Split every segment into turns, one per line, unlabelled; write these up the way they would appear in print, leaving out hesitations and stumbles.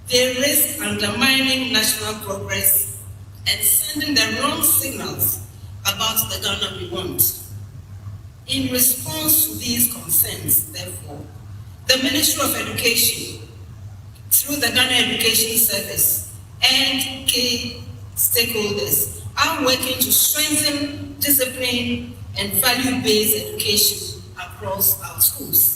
They risk undermining national progress and sending the wrong signals about the Ghana we want. In response to these concerns, therefore, the Ministry of Education, through the Ghana Education Service and key stakeholders, are working to strengthen discipline and value-based education across our schools.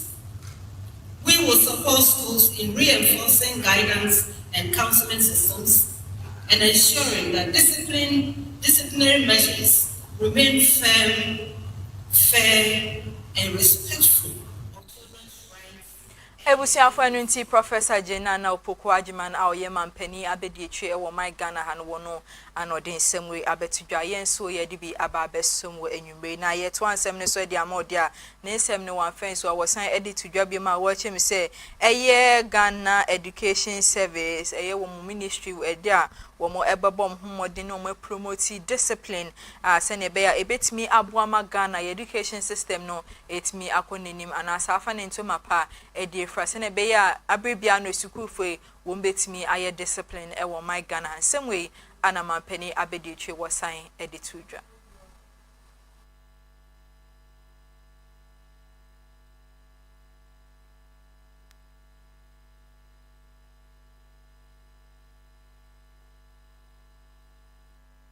We will support schools in reinforcing guidance and counseling systems and ensuring that disciplinary measures remain firm, fair, and respectful of children's rights.
Ebusiafo anunti Professor Jenana Opoku Ajiman awoye mampani abedieche ewo my Ghana han wono anodin semwe abetudwa yenso ye de bi aba besom wo enwumre na ye to ansem ne so de amode a ne nsem ne wan fen so awosan edit tudwa bi ma wo chem se eye Ghana Education Service eye wo ministry wo ede a wo mo ebebom homode no mo promote discipline se ne be ya ebetimi aboa ma Ghana education system no etimi akonenim anasa afa ne ntoma pa ede fra se ne be ya abrebia no sukufo wo betimi aye discipline e wo my Ghana nsem we anamampeni abediche wasan editudwa.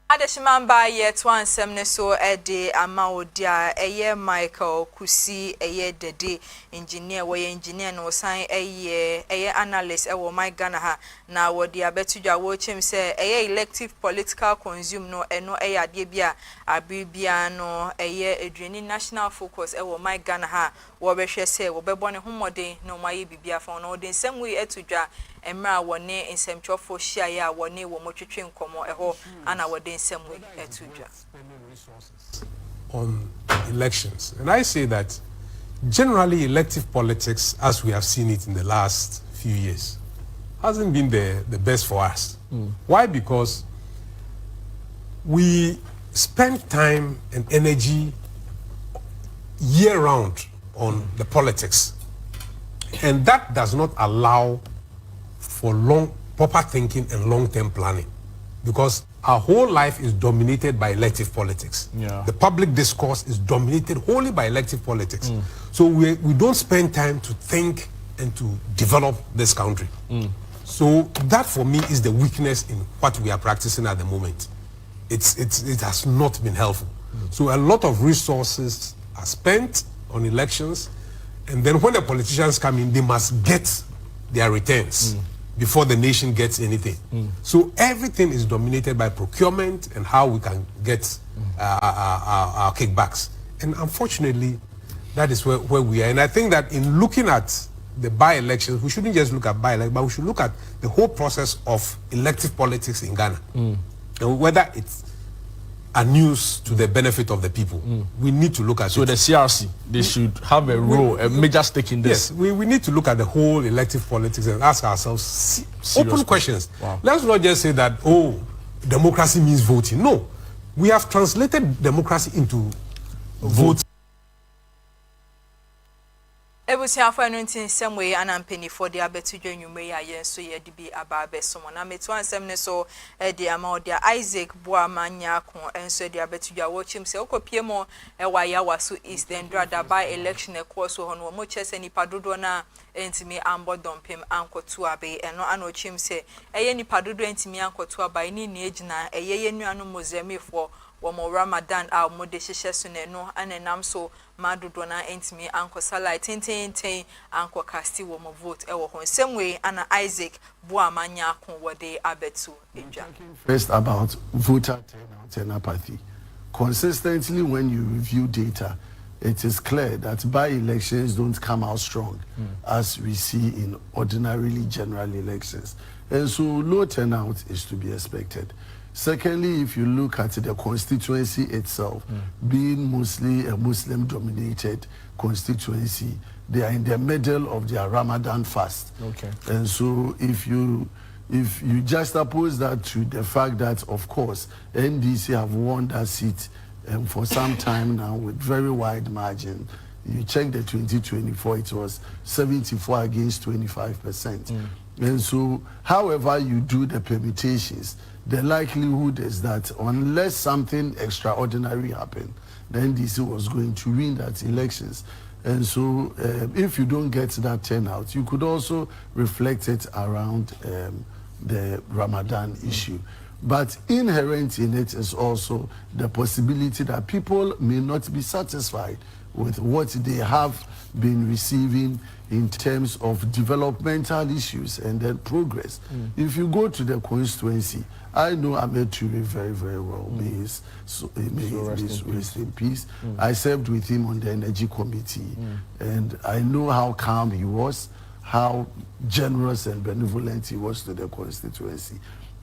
Adeshimamba ye twansem ne so ede amaodia eye Michael Kusi eye dede engineer we engineer no san eye analyst e wo my Ghana ha na wo dia betudwa wo chem se eye elective political consume no eno eye ade bia abibia no eye edwani national focus e wo my Ghana ha wo behwe se wo bebo ne homode no maye bibia fa no de nsem we etudwa emra wone nsemtwofo hia ya wone wo motwetwe nkomo eho ana wode nsem we etudwa
on elections. And I say that generally elective politics, as we have seen it in the last few years, hasn't been the best for us. Why? Because we spend time and energy year-round on the politics, and that does not allow for proper thinking and long-term planning, because our whole life is dominated by elective politics.
Yeah.
The public discourse is dominated wholly by elective politics. So we don't spend time to think and to develop this country. So that for me is the weakness in what we are practicing at the moment. It has not been helpful. So a lot of resources are spent on elections, and then when the politicians come in, they must get their returns before the nation gets anything. So everything is dominated by procurement and how we can get our kickbacks. And unfortunately, that is where we are. And I think that in looking at the by-elections, we shouldn't just look at by-elections, but we should look at the whole process of elective politics in Ghana. And whether it's a news to the benefit of the people. We need to look at
so
it.
the CRC, they should have a role, a major stake in this.
Yes, we need to look at the whole elective politics and ask ourselves open questions.
Wow.
Let's not just say that, oh, democracy means voting. No, we have translated democracy into voting.
Ebusiafo anunti nsem we anampeni for the abetudwa nwume ya yenso ye de bi aba abesomo na metu ansem ne so de amaodia Isaac Boamanya ko enso de abetudwa wo chim se okopie mo wa ya waso East then drada by election e course ho no mo chese nipa dodo na entimi ambo dompem ankoto abe eno ano chim se eye nipa dodo entimi ankoto abai ni ni ejina eye ye nuanu mozemifo womo Ramadan a mo de hihye so ne no anenam so madodo na entimi anko salai tintin anko casti womo vote e wo ho same way ana Isaac Boamanya ko wode abetu edwa.
First about voter turnout and apathy. Consistently when you review data, it is clear that by-elections don't come out strong as we see in ordinarily general elections. And so low turnout is to be expected. Secondly, if you look at the constituency itself, being mostly a Muslim-dominated constituency, they are in the middle of their Ramadan fast.
Okay.
And so if you juxtapose that to the fact that, of course, NDC have won that seat for some time now with very wide margin. You check the 2024, it was 74 against 25%. And so, however you do the permutations, the likelihood is that unless something extraordinary happened, the NDC was going to win that elections. And so, if you don't get that turnout, you could also reflect it around the Ramadan issue. But inherent in it is also the possibility that people may not be satisfied with what they have been receiving in terms of developmental issues and then progress. If you go to the constituency, I know Ahmed Ture very, very well. May his rest in peace. I served with him on the Energy Committee, and I know how calm he was, how generous and benevolent he was to the constituency.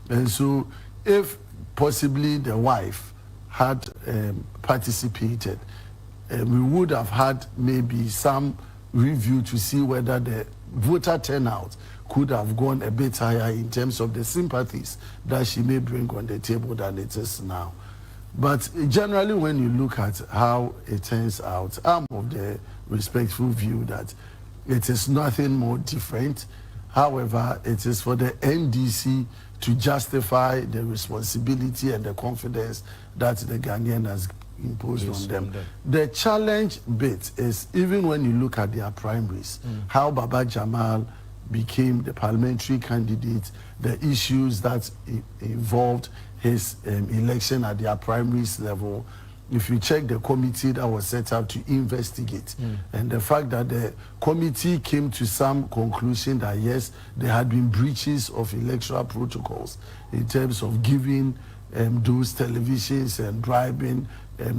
And so, if possibly the wife had participated, we would have had maybe some review to see whether the voter turnout could have gone a bit higher in terms of the sympathies that she may bring on the table than it is now. But generally, when you look at how it turns out, I'm of the respectful view that it is nothing more different. However, it is for the NDC to justify the responsibility and the confidence that the Ghanaian has imposed on them. The challenge bit is, even when you look at their primaries, how Baba Jamal became the parliamentary candidate, the issues that involved his election at their primaries level. If you check the committee that was set up to investigate, and the fact that the committee came to some conclusion that yes, there had been breaches of electoral protocols in terms of giving those televisions and bribing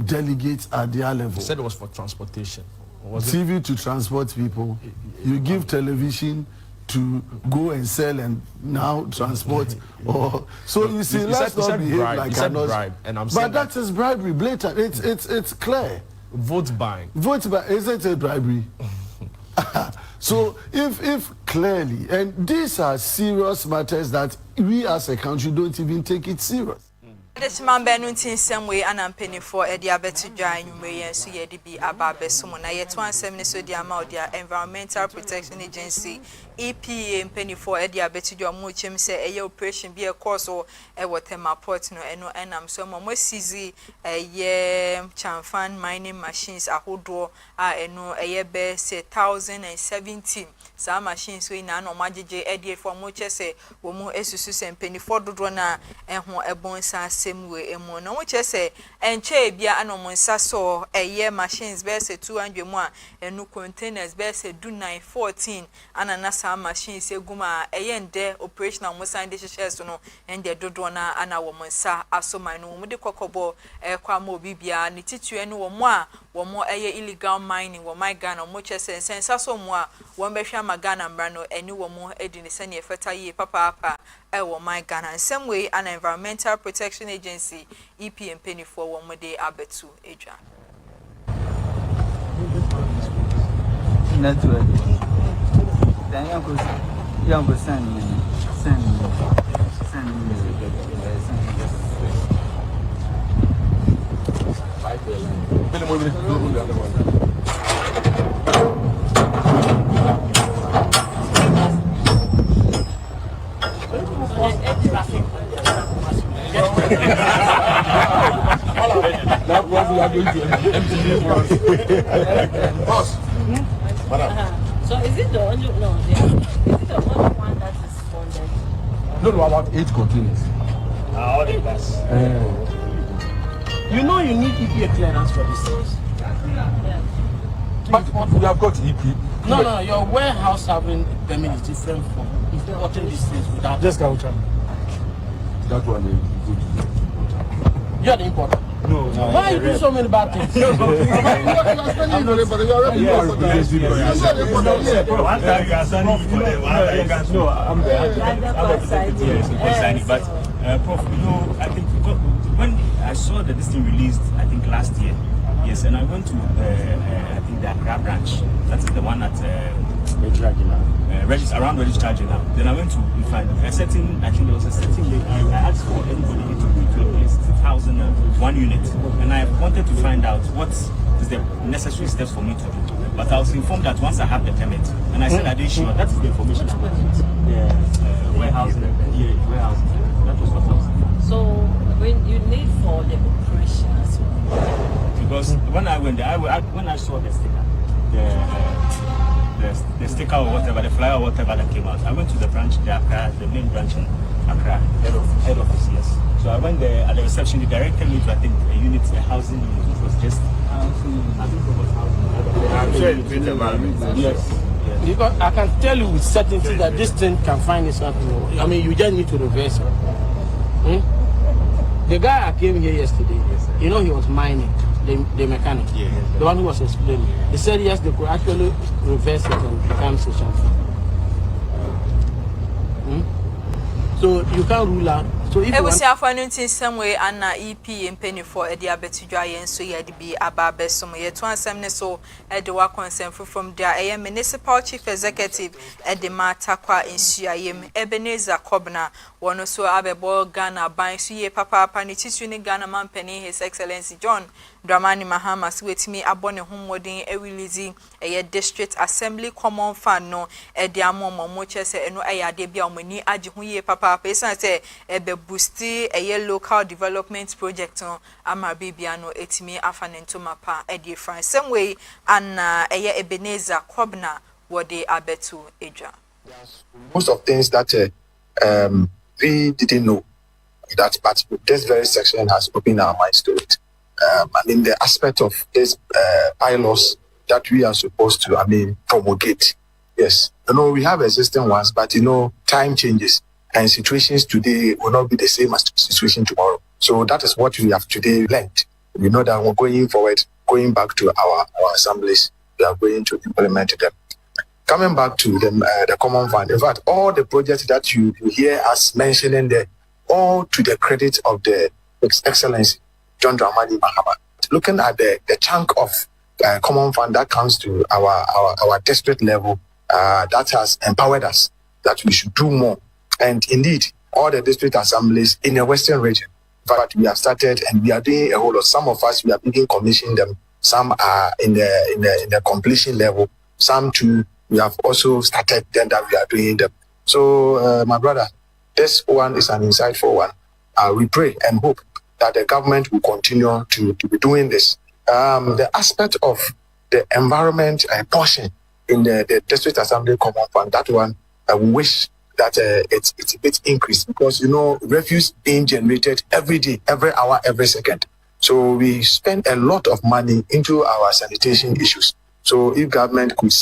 delegates at their level.
You said it was for transportation. Was
TV
it?
to transport people. You give television to go and sell and now transport. Or so you see, let's not behave like
bribe, and I'm saying
that is bribery, blatant. It's clear.
Vote buying.
Vote buying, isn't it bribery? So if clearly, and these are serious matters that we as a country don't even take it serious.
This man Benuntin same way and penny for a diabetes dry and so ye be about Besumon. I yet 170 so the amount their Environmental Protection Agency EPA and penny for a diabetes your muchim say a operation be a course or a water port no and I'm so more easy a year chamfan mining machines a whole door no a year be say 1017 some machines we na no majije edie for much say wo mu esusu and penny for do na ho ebon sa same way emo no which say enche bia anomo nsa so eye machines be say 200 mu a enu containers be say do 914 anana sa machines eguma eye nde operational mo san de hyehyes no ende dodo na ana wo nsa asoma no mu de kokobo kwa ma obi bia ne titue no wo mo a wo mo eye illegal mining wo my Ghana mo che say sensa so mo a wo be hwa magana mra no eni wo mo edi ne sane efeta yi papa wo my Ghana same way an Environmental Protection Agency EP and penny for one more day abetu eja
network then young go send me
That was we are going to empty boss.
So is it the only no? Is it the only one that is funded?
No, about 8 containers.
All the best. You know you need EPA clearance for these things.
Yeah.
But we have got EP.
No, your warehouse having permit is different from importing these things without.
Just go check. That one is good.
You're the importer.
No.
Why you do so many bad things?
I'm not but you already
One time you are standing for them, one time you can't. No, I'm there. But, Prof, you know, I think when I saw that this thing released, I think last year, yes, and I went to, I think the Accra branch. That is the one at around Registrar General. Then I went to find a certain, I think there was a certain lady. I asked for anybody to a place, 2,001 units. And I wanted to find out what is the necessary steps for me to do. But I was informed that once I have the permit, and I said I didn't sure. That is the information. The warehousing. Yeah, warehousing. That was what I was.
So when you need for the operation as well.
Because when I went there, when I saw the sticker, the sticker or whatever, the flyer or whatever that came out, I went to the branch, the main branch in Accra, head office, yes. So I went there at the reception. They directed me to, I think, a housing unit, which was just housing. I think it was housing.
I'm sure it's been environment.
Yes.
Because I can tell you with certainty that this thing can find itself. I mean, you just need to reverse it. The guy I came here yesterday, you know, he was mining, the mechanic, the one who was explaining. He said yes, they could actually reverse it and become social. So you can't rule out. So if
I was here for in some way and EP and penny for a diabetes and so you had to be about best some year 27 so at the work concern from there. I am municipal chief executive at the Matakwa in Siayim, Ebenezer Kobna, one also Abebo Ghana, buying Suye Papa Panitisu Ghana man penny, His Excellency John Dramani Mahamas with me abone homewarding a releasing a district assembly common fund no at the among moches and no aya debia muni ajihuye papa person say ebe boosti a local development project on ama bibiano etimi afanento mapa at the France same way and a Ebenezer Kobna wode abetu eja.
Most of things that we didn't know that, but this very section has opened our minds to it. I mean, the aspect of this bylaws that we are supposed to, promulgate. Yes, we have existing ones, but time changes and situations today will not be the same as the situation tomorrow. So that is what we have today learned. We know that we're going forward, going back to our assemblies, we are going to implement them. Coming back to the common fund, in fact, all the projects that you hear us mentioning there, all to the credit of the Excellency John Dramani Mahama. Looking at the chunk of common fund that comes to our district level, that has empowered us that we should do more. And indeed, all the district assemblies in the Western region, in fact, we have started and we are doing a whole lot. Some of us, we are beginning commissioning them. Some are in the completion level. Some too, we have also started then that we are doing them. So, my brother, this one is an insightful one. We pray and hope that the government will continue to be doing this. The aspect of the environment portion in the district assembly common fund, that one, I wish that it's a bit increased because, refuse being generated every day, every hour, every second. So we spend a lot of money into our sanitation issues. So if government could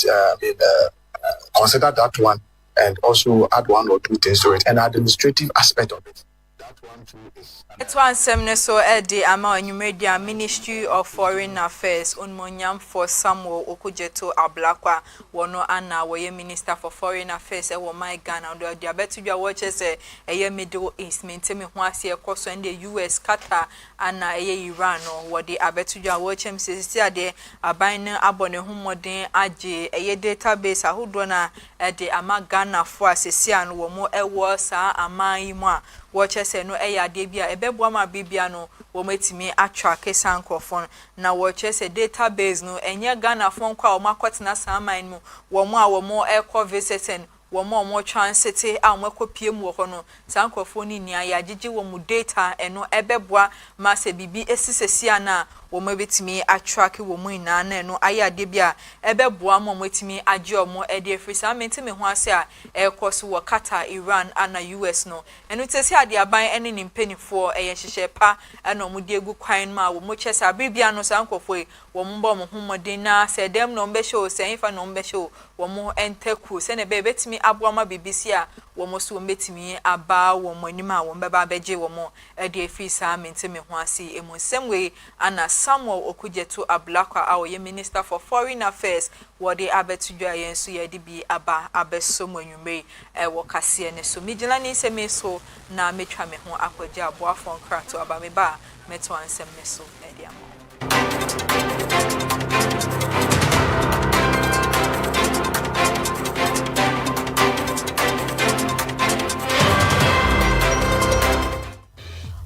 consider that one and also add one or two things to it, and administrative aspect of it. That one too is.
It's one semne so Eddie Ama Media Ministry of Foreign Affairs Unmonyam for Samuel Okujeto Ablakwa wono ana woye Minister for Foreign Affairs ewo my Ghana do diabetes you watches a Middle East maintain ho ase ekoso in the US Qatar ana Iran no wo de abetu you watchem sisi ade aban na abone homoden age database ahodo na de ama Ghana for asesi an wo mo ewo sa aman mu a watches no ade bia ebeboa ma bibia no wo metimi attrack sankrofon na watches a database no enye Ghana fon kwa o makotena saman mu wo mo a wo mo eco visiting wo mo transit a mo kopie mu ho no sankrofon ni nia ya gigi wo mu data eno ebeboa ma se bibi esisesi ana wo mo betimi attrack wo mu ina na eno ayade bia ebeboa mo metimi age omo ede free samenti me ho ase a ekoso wo Qatar Iran ana US no eno tesi ade aban ene ni mpanifo eye hyehye pa eno mo de egu kwan ma wo mo chese abibia no sankofo wo mo bo mo homodin na se dem no mbe show se infa no mbe show wo mo enteku se ne be betimi aboama BBC a wo mo so betimi aba wo mo anima wo mbeba beje wo mo ede free samenti me ho ase emu semwe ana Samuel Okujeto Ablakwa awoye Minister for Foreign Affairs wode abetudwa yenso yedi bi aba abesomo nwumre wo kase ne so mijina ni se me so na metwa me ho akwaje aboafo nkrato aba me ba meto ansem ne so edi amo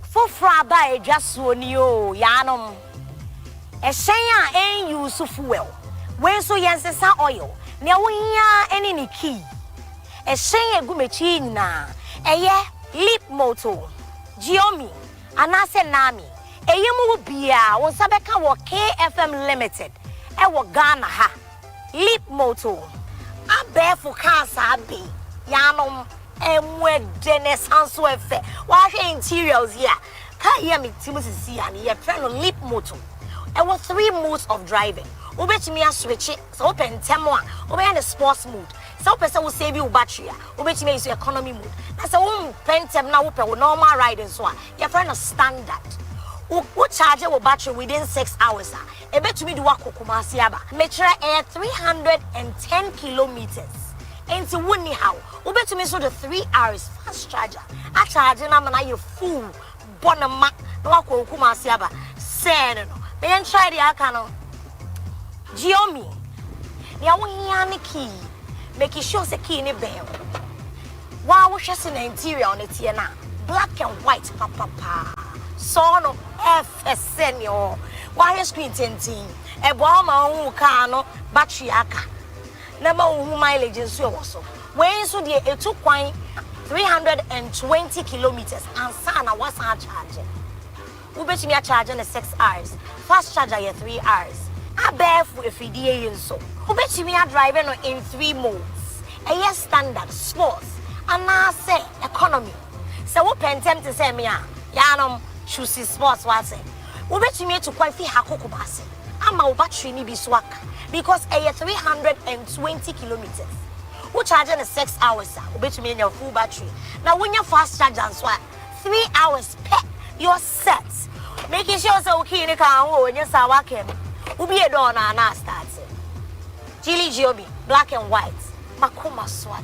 for Friday just one yo yanom. A shaya ain't use fuel. When so yensesa oil. Ne wonya eni ni key. E shen egu mechi na. Eye Leap Moto. Jiomi. Anase Nami. Eye mu bia won sabeka wo KFM Limited. E wo Ghana ha. Leap Moto. Abefu kansa abi. Yanom emwe denesanso efe. Wa hwe interiors here. Ka hear me Timothy and ye friend Leap Moto. There were 3 modes of driving. Ubetimi a switch it, so open temo a, obe the sports mode. So person will save you battery. Ubetimi is economy mode. Na so pentem na open normal riding so a, your friend a standard. U charge your battery within 6 hours. Ebetumi do wako Kumasi aba. Metre air 310 kilometers. Enti wuni how. Ubetumi so the 3 hours fast charger. A charge na mana you full bonama no wako Kumasi aba. Say no. Me and try the akano. Jiomi. Ya wonyane key. Make sure the key ni bell. Wow, just in the interior on it here now. Black and white papa. So no FSN yo. Why screen tinting? E boa ma hu car no battery aka. Never hu mileage nso also. When so the e took kwan 320 kilometers and sana was our charge. Ubetimi a charge in 6 hours. Fast charger here 3 hours. A barefoot if you so. Ubetimi a driving in 3 modes. A yes standard, sports, and now say economy. So what pentem to say me yanom choose sports what's it. Ubetimi to quite fi hakokubasi. Ama battery ni biswak because a 320 kilometers. Who charging in 6 hours? Ubetimi in your full battery. Now when you fast charge and swap 3 hours per your set. Making sure so okay in the car when you saw walking. Ubi a door na start. Chili Joby, black and white. Makuma swat.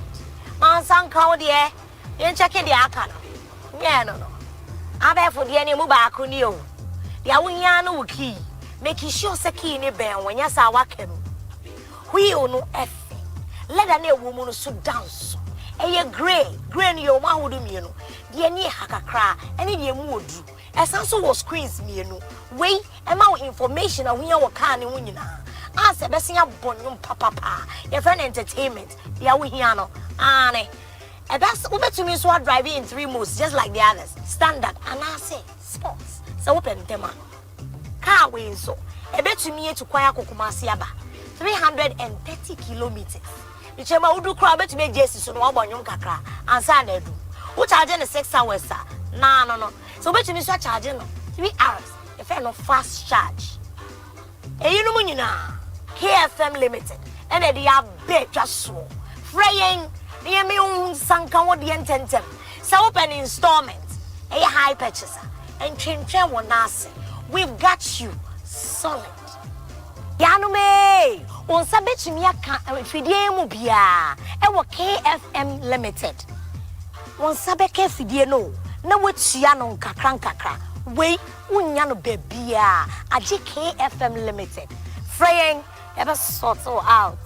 Man san cow dear. You checking the akana. Yeah, no. I bet for the enemy back on you. The awunyano key. Making sure so key in the band when you saw walking. We no F. Let a new woman so dance. A gray your man would do me. The near hakakra, and in your mood. As also was screens me, wait, amount information and we are can in winina. Answer Bessia Bonum Papa, your friend entertainment, the Awiano, Anne. And that's over to me so driving in 3 modes just like the others. Standard, and I say sports. So open them up. Car way so. A bet to me to Kwaya Kumasiaba. 330 kilometers. The Chema Udu crowd to make Jesus so no one young kakra and Sanedu. Who charging the 6 hours, sir? No. So bet me start charging 3 hours. If I no fast charge. And you know munina KFM Limited. And they are big just so. Fraying near me own sanka what the intentem. So open installment. A high purchaser. And change one nasi. We've got you solid. Yanume on sabet me aka fidie mu bia. E wo KFM Limited. Won sabeke fidie no. Na wetua no kakra we unya no bebia age KFM Limited fraying ever sort out.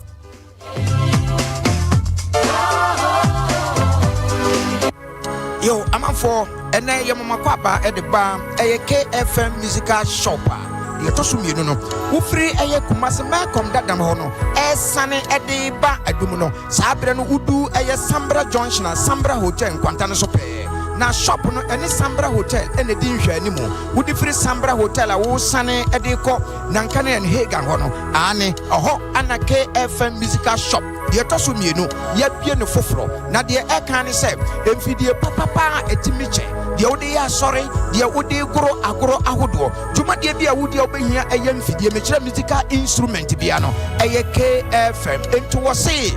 Yo I'm for and then your mama kwaba at the bar a KFM musical shopper. Yetosumi no wo free eye kumase ma kom dadam ho no e sane e de ba adum no sabre no udu eye Sambra Junction Sambra Hotel kwanta no so pe na shop no any Sambra Hotel ene di nhwa animu wudi free Sambra Hotel a wo sane e de ko nanka na Hagan ho no ane oho ana KFM musical shop yetosumi no ya bie no foforo na de e kan ne se emfidie papa etimiche de wode ya sorry de wode goro agoro ahodo juma de bia wode obehia eye mfidie mechira musical instrument bia no eye KFM ento wo se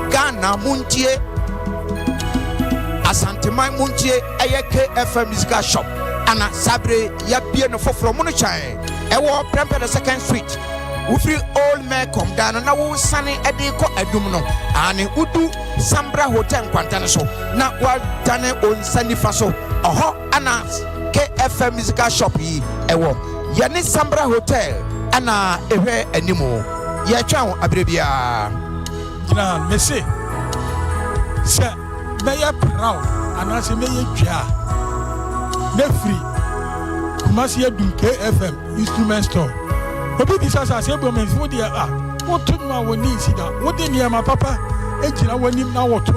Ghana muntie Asante mai muntie eye KFM musical shop ana sabre ya bie no foforo mo no chan e wo Prempeh the 2nd Street Ufri old man come down na wo sane ede ko adum no ane udu Sambra Hotel kwantane so na wa dane on sanifa so oho ana KFM musical shop yi ewo ye ne Sambra Hotel ana ehwe animu ye twa abrebia
gina mesi se meya proud ana se meye twa me free Kumasi Edum KFM instrument store Obi bisa sa se bo men fo dia what to no won ni sida. What dey near my papa e jira woni na what to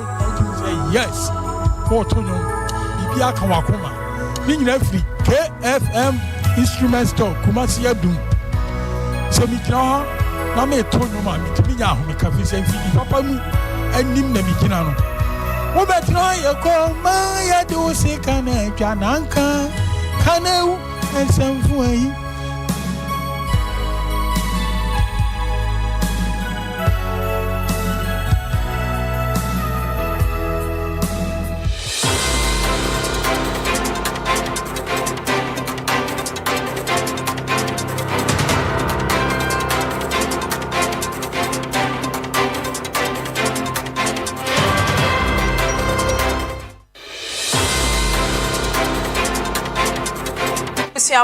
say yes. What to no. Bibi aka wakoma. Ni nyina free KFM Instrument Store Kumasi Adum. Se mi jira na me to no ma mi timi nya ho me ka fi se fi papa mu anim na mi jina no. Wo betra ye ko ma ya do se kana twa nanka kanau ensemfu ayi.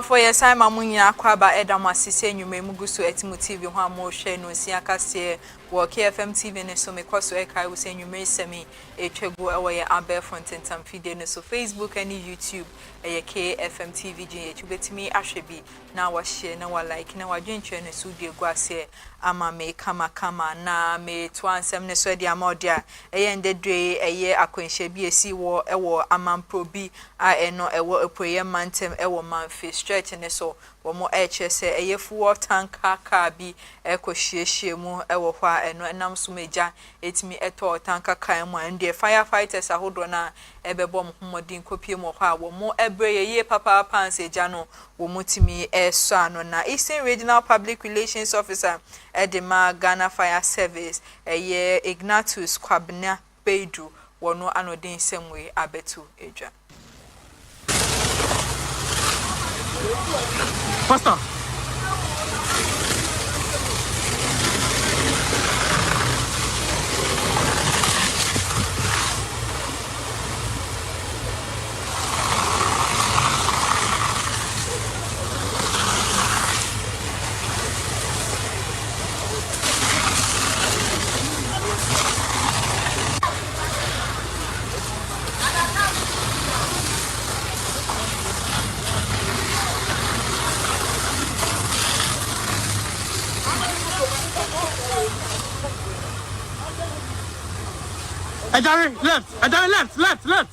For your time, Amunya Kwaba Edam Assise, you may Mugusu Etimu TV, one more share no Siakase, or KFM TV, and so make us I will say you may send me a chego away Abe front and some feed so Facebook and YouTube, a KFM TV, you bet me Ashebi, now I share, now I like, now I drink and so dear Guase, Ama me kama na me twan sem ne so dia modia, a end the day a year acquainted be a sea war, a war, a man probi, I know a war a prayer mantem, a woman face stretch and so. More HS a year for tanka car be echo she mo ewo hwa eno enam so meja etimi eto tanka kan mo and the firefighters a hodona ebebom homodin kopie mo hwa wo mo ebre ye papa pants eja no wo mutimi eso ano na Eastern Regional Public Relations Officer Edema Ghana Fire Service eye Ignatius Kwabena Pedro wono anodin semwe abetu eja.
Pastor.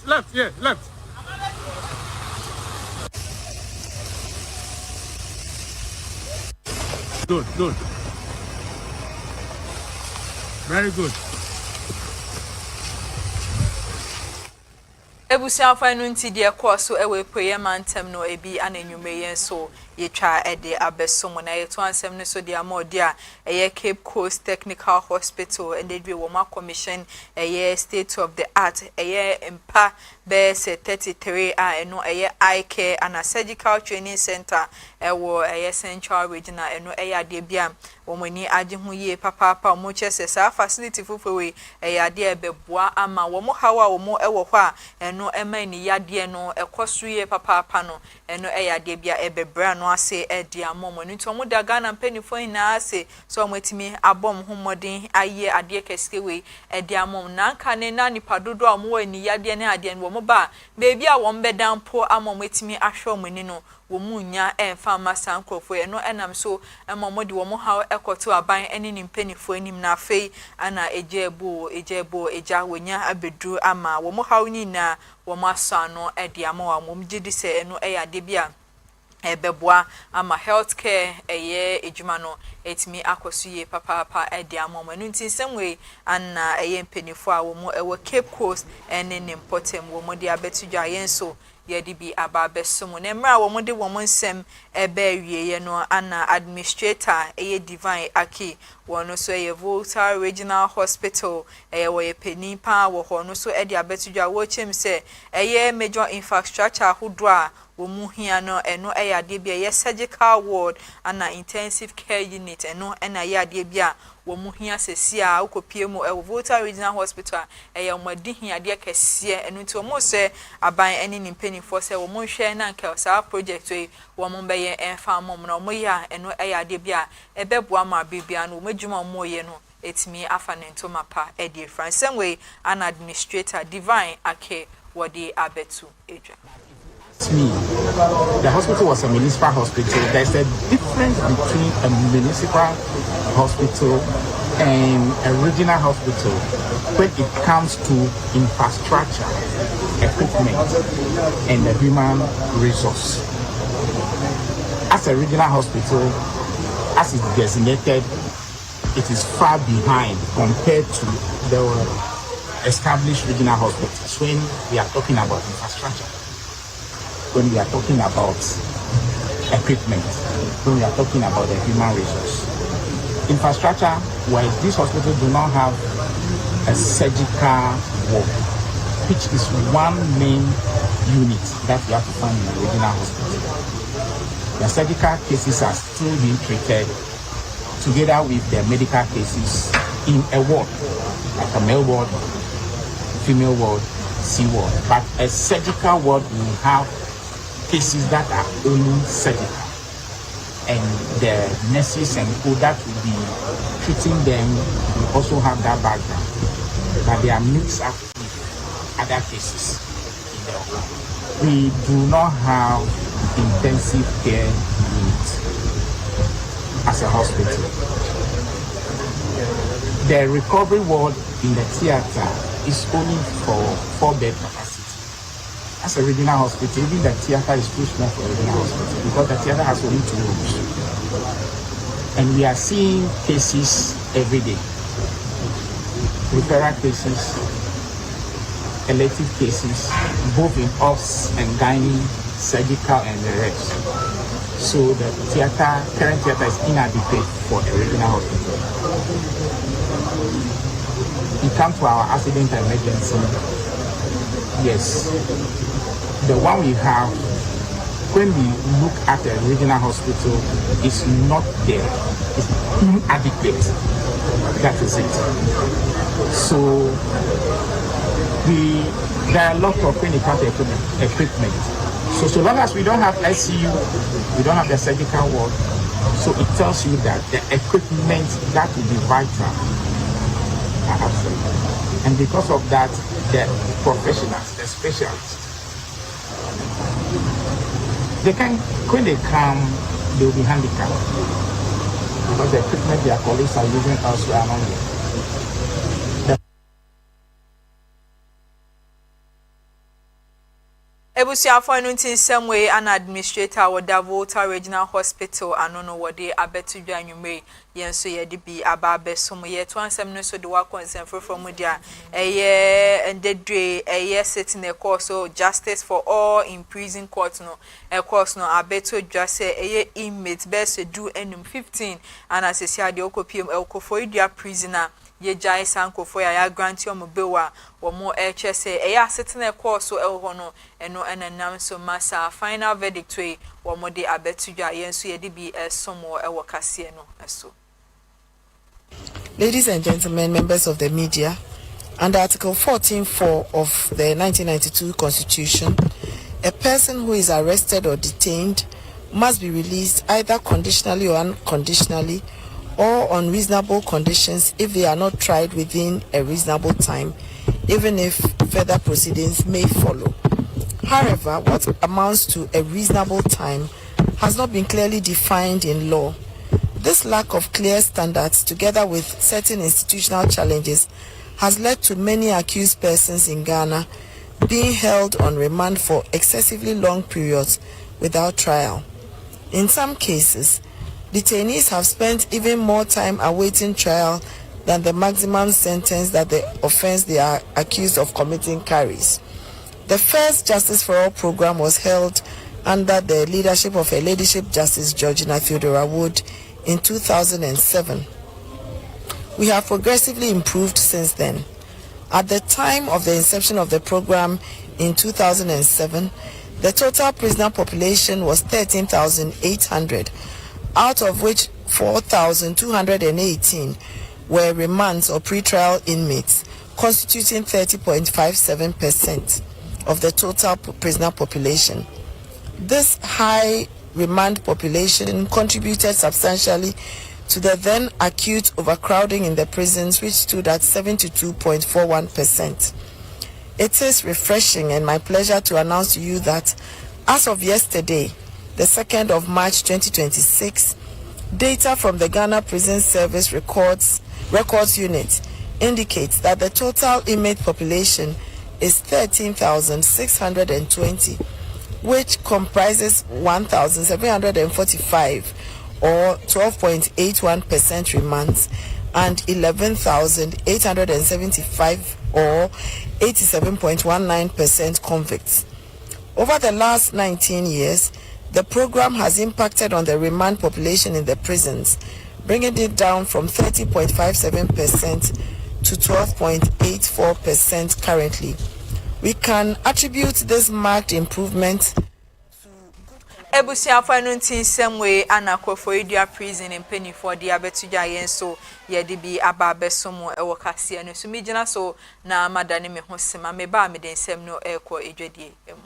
Left, yeah, left. Good. Very good.
Ebusia fa no nti de so ewe prayer mantem no ebi anenwumeyen so yetwa ede abesom na yeto ansem ne so de amodia eye Cape Coast Technical Hospital and they wo ma commission eye state of the art eye empa be 33 eno eye eye care and a surgical training center ewo eye Central Regional eno eye ade bia wo mani age ho ye papa mo chese sa facility fufewe eye ade ebeboa ama wo mo hawa wo mo ewo hɔ a eno ema ni yade no ekosuye papa no eno eye ade bia ebebra no ase edi amom no nto mo da Ghana mpanifo ina ase so mo etimi abom homodin aye ade kesewe edi amom na nka ne na nipa dodo a mo ni yade ne ade no mo ba beebi a wo mbedampo amom etimi ahwe mo ni no wo munya emfa masa nkrofo eno enam so emom de wo mo ha ekoto aban ene ni mpanifo anim na afei ana ejebo eja wonya abedu ama wo mo ha ni na wo maso no edi amom mom gidi se eno ade bia ebeboa ama healthcare eye ejuma no etimi akosuye papa edi amom enu ntin semwe anna eye mpenifo a wo mo ewo Cape Coast ene ne importem wo mo de abetudwa yenso yedi bi ababesomo na mra wo mo de wo mo nsem ebe wieye no anna administrator eye Divine Aki wono so eye Volta Regional Hospital eye wo ye peni pa wo ho no so edi abetudwa wo chem se eye major infrastructure hodo a wo mu hia no eno eye ade bia ye surgical ward ana intensive care unit eno ena ye ade bia wo mu hia sesia ukopie mu e Volta Regional Hospital eye omadi hia ade kese eno ti wo mo se aban eni ni mpanifo se wo mo hwe na nka sa project we wo mo be ye enfa mom na mo ya eno eye ade bia ebeboa ma bibia no medwuma mo ye no etimi afa ne ntoma pa e die fransem we an administrator Divine Ake wodi abetu eja
me, the hospital was a municipal hospital. There's a difference between a municipal hospital and a regional hospital when it comes to infrastructure, equipment, and the human resource. As a regional hospital, as it's designated, it is far behind compared to the established regional hospitals when we are talking about infrastructure, when we are talking about equipment, when we are talking about the human resource. Infrastructure, where these hospitals do not have a surgical ward, which is one main unit that you have to find in a regional hospital. The surgical cases are still being treated together with the medical cases in a ward, like a male ward, female ward, C ward. But a surgical ward will have cases that are only surgical. And the nurses and people that will be treating them will also have that background. But they are mixed up with other cases in the ward. We do not have intensive care units as a hospital. The recovery ward in the theater is only for 4-bed capacity. As a regional hospital, even the theater is too small for a regional hospital because the theater has only 2 rooms. And we are seeing cases every day. Referral cases, elective cases, both in obs and gynae, surgical and the rest. So the current theater is inadequate for a regional hospital. We come to our accident and emergency. Yes, the one we have, when we look at a regional hospital, is not there. It's inadequate. That is it. So there are a lot of clinical equipment. So long as we don't have ICU, we don't have the surgical ward, so it tells you that the equipment that will be vital are absent. And because of that, the professionals, the specialists, when they come, they will be handicapped because the equipment their colleagues are using elsewhere are not there.
Ebusiafo no tin semwe an administrator wo da Volta Regional Hospital anono wode abetudwa anwumre yenso ye de bi aba besom ye to ansem no so de wa consent from dia ndedre sitting a course so justice for all in prison court no a course no abetudwa se inmate best do enum 15 and asesi ade okopiem elkofo idua prisoner ye jai sanko for ya grant your mobewa wo mo HSA sitting a course so elhono eno enanam so masa final verdict we wo mo de abetudwa yenso ye de bi esomo ewo kase no eso.
Ladies and gentlemen, members of the media, under Article 14(4) of the 1992 Constitution, a person who is arrested or detained must be released either conditionally or unconditionally or on reasonable conditions if they are not tried within a reasonable time, even if further proceedings may follow. However, what amounts to a reasonable time has not been clearly defined in law. This lack of clear standards, together with certain institutional challenges, has led to many accused persons in Ghana being held on remand for excessively long periods without trial. In some cases, detainees have spent even more time awaiting trial than the maximum sentence that the offense they are accused of committing carries. The first Justice for All program was held under the leadership of her ladyship Justice Georgina Theodora Wood in 2007. We have progressively improved since then. At the time of the inception of the program in 2007, the total prisoner population was 13,800, out of which 4,218 were remands or pretrial inmates, constituting 30.57% of the total prisoner population. This high remand population contributed substantially to the then acute overcrowding in the prisons, which stood at 72.41%. It is refreshing and my pleasure to announce to you that As of yesterday, the 2nd of March 2026, data from the Ghana Prison Service Records Unit indicates that the total inmate population is 13,620, which comprises 1,745 or 12.81% remands and 11,875 or 87.19% convicts. Over the last 19 years, the program has impacted on the remand population in the prisons, bringing it down from 30.57% to 12.84% currently. We can attribute this marked improvement
Ebusiafo no ntin semwe anakofo edua prison impeni for the abetuja yenso ye de bi aba besomo ewo kase no so migina so na madane me ho sema me ba me den sem no ekọ edwadie emu.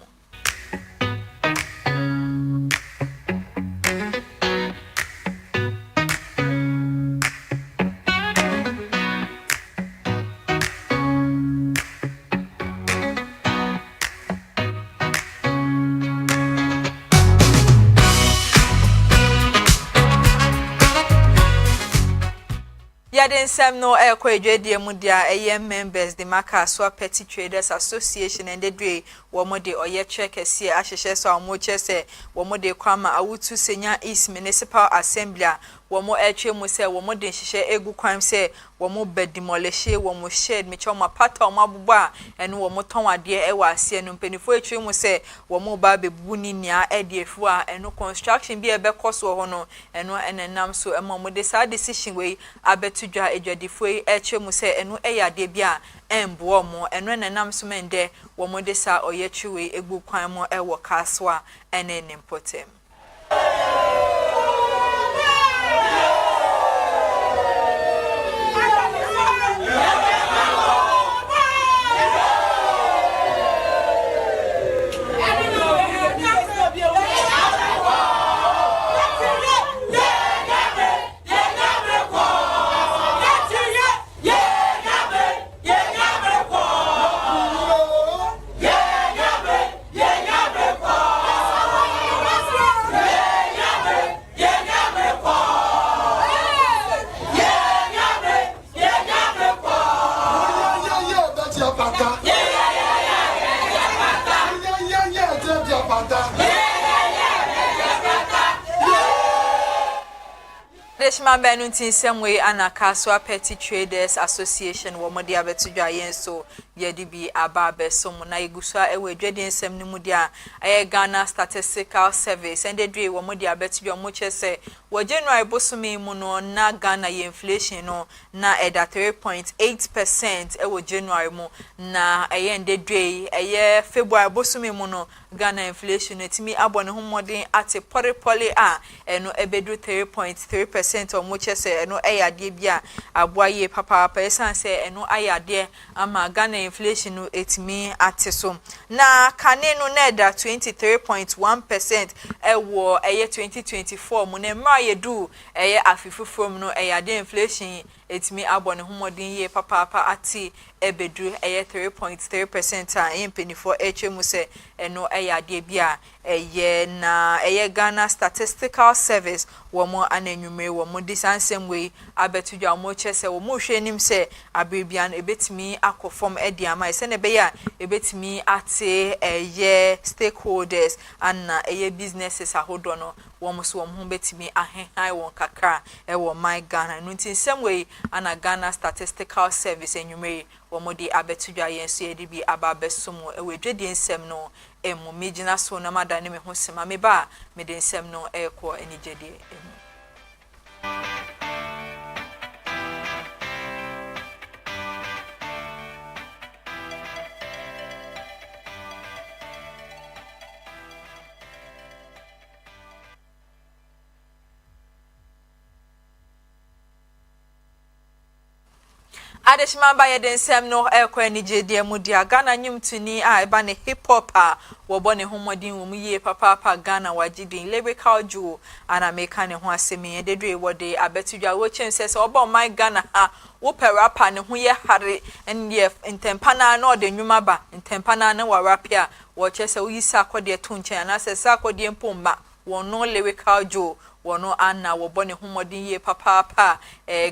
Yadin sem no ekọ edwadie mu dia eye members the Makaso Petty Traders Association and the day womo de oye check kese ahyehye so amo chese womo de kwama awutu senya East Municipal Assembly womo etwe mu se womo de hyehye egu kwam se womo bedimoleshe womo shed mecho mapata womo abuba eno womo ton ade e wa ase no mpenifo etwe mu se womo ba bebu ni nia ede efu a eno construction bi ebe koso ho no eno enenam so ema mo de sa decision we abetudwa edwadifo etwe mu se eno eyade bi a embo mo eno enenam so mende womo de sa oyetwe egu kwan mo e wo kaswa enene mpotem. Deshman Benuntin Semwe Anakaso Petty Traders Association womodi abetudwa yenso yedibi ababe somo na iguswa ewe dwedin sem ni mudia aye Ghana Statistical Service and the dwe womodi abetudwa mo chese wo January bosumi mu no na Ghana inflation no na eda 3.8% ewo January mu na aye the dwe aye February bosumi mu no Ghana inflation etimi abone homodin ate pole a eno ebedu 3.3% o mo chese eno eyade bia aboaye papa esan se eno ayade ama Ghana inflation no etimi ate so na kane no na eda 23.1% ewo eye 2024 mu na mra yedu eye afifufom no eyade inflation etimi abone homodin ye papa ati ebedu eye 3.3% a impeni HMU se eno eyade bia eye na eye Ghana Statistical Service womo anenwume womo disansem we abetudwa mo chese womo hwenim se abribian ebetimi akofom ediama ese ne be ya ebetimi ate eye stakeholders and eye businesses ahodo no womo so womo betimi ahenhan won kakra e wo my Ghana no ntinsem we ana Ghana Statistical Service enwume womo di abetudwa yenso edibi ababesomo e we dwedi nsem no emu mejina so na madane me ho sema me ba me de nsem no ekọ enigede emu. Adeshimamba yedensem no ekwa ni jedie mu dia Ghana nyumtuni a eba ne hip hop a wo bone homodin wo mu ye papa Ghana wagidin lyrical jewel ana meka ne ho asemi ededwe wode abetudwa wo chense se obo my Ghana ha wo perapa ne ho ye hare ende ntempana na ode nwuma ba ntempana na wa rapia wo chese wo yisa akode to nchen na se sa akode mpomma wono lyrical jewel wono anna wo bone homodin ye papa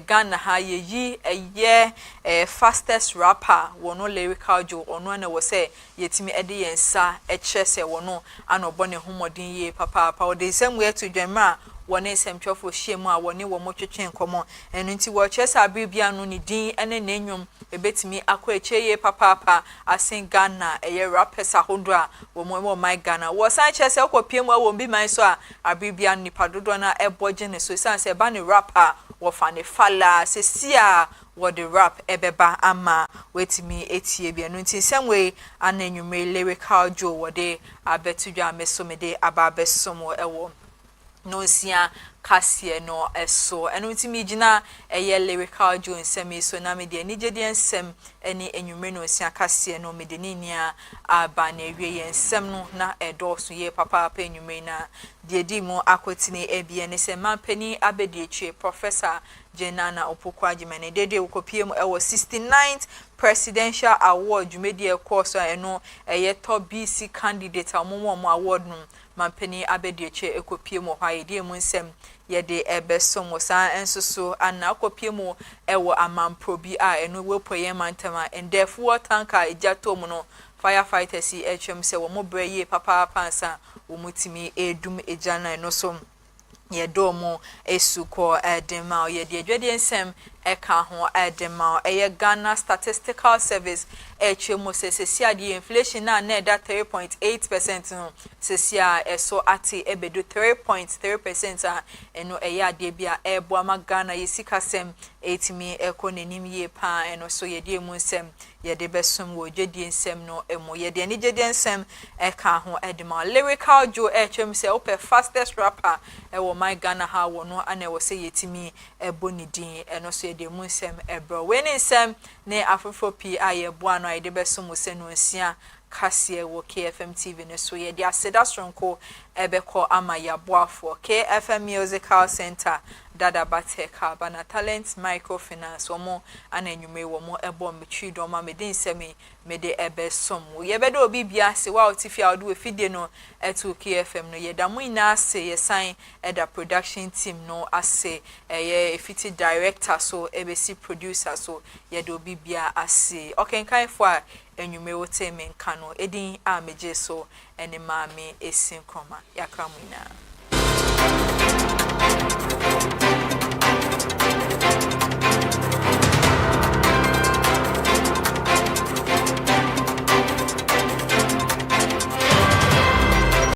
Ghana ha ye yi fastest rapper wono lyrical jewel ono na wo say yetimi ede yensa echese wono ana bone homodin ye papa o de same way to dwema wone semtwofo hiemu a wone wo motwetwe nkomo enu nti wo chese abibia no ni din ene nenwom ebetimi akọ echeye papa asen Ghana eye rappers ahodo a wo my Ghana wo san chese okopiem a wo bi man so a abibia nipa dodo na eboje ne so san se ba ne rapper wo fa ne fala se sia wo the rap ebeba ama wetimi etie bia no nti semwe ananwume lyrical jewel wo de abetudwa mesomede ababesomo ewo no sia kasie no eso eno ntimi gina eye lyrical jewel nsemi so na me de ni gede nsem eni enwumre no sia kasie no me de ninia aba na ewie ensem no na edoso ye papa enwumre na de di mu akotini ebie ne se mampani abedieche Professor Jenana Opoku Agyeman dede ukopiem ewo 69th presidential award jumedie course eno eye top BC candidate amommo award no mampani abedieche ekopiem ho ayede mu nsem yede ebesom wosan ensoso ana akopiem ewo amamprobi a eno wepoye mantama endefuo tanka ejato mu no firefighters HM se wo mobreye papa pansa wo mutimi edum ejana eno so yedomo esuko edema yede adwede nsem eka ho edema eye Ghana Statistical Service HM sesia di inflation na da 3.8% no sesia eso ati ebedo 3.3% a eno eye ade bia ebo ama Ghana yesikasem etimi ekonenim ye pa eno so yede mu nsem yede besom wo dwede nsem no emo yede ni dwede nsem eka ho edema lyrical jewel HM se ope fastest rapper ewo my Ghana ha wono ana wo se yetimi ebonidin eno so yede mu nsem ebro weni nsem ne afofo pi aye boa no yede besom se no nsia kasie wo KFM TV ne so yede aseda stronko ebeko ama ya boafo KFM Musical Center dada bateka bana talent microfinance womo ananwume womo ebo metwi do ma medin semi mede ebesom yebedo obi bia se wa otifia odo efide no etu KFM no yedamu ina ase yesan eda production team no ase ye efiti director so ebesi producer so yedo obi bia ase okenkan fo a enwume wote menka no edin a meje so ene maame esin kroma yakramina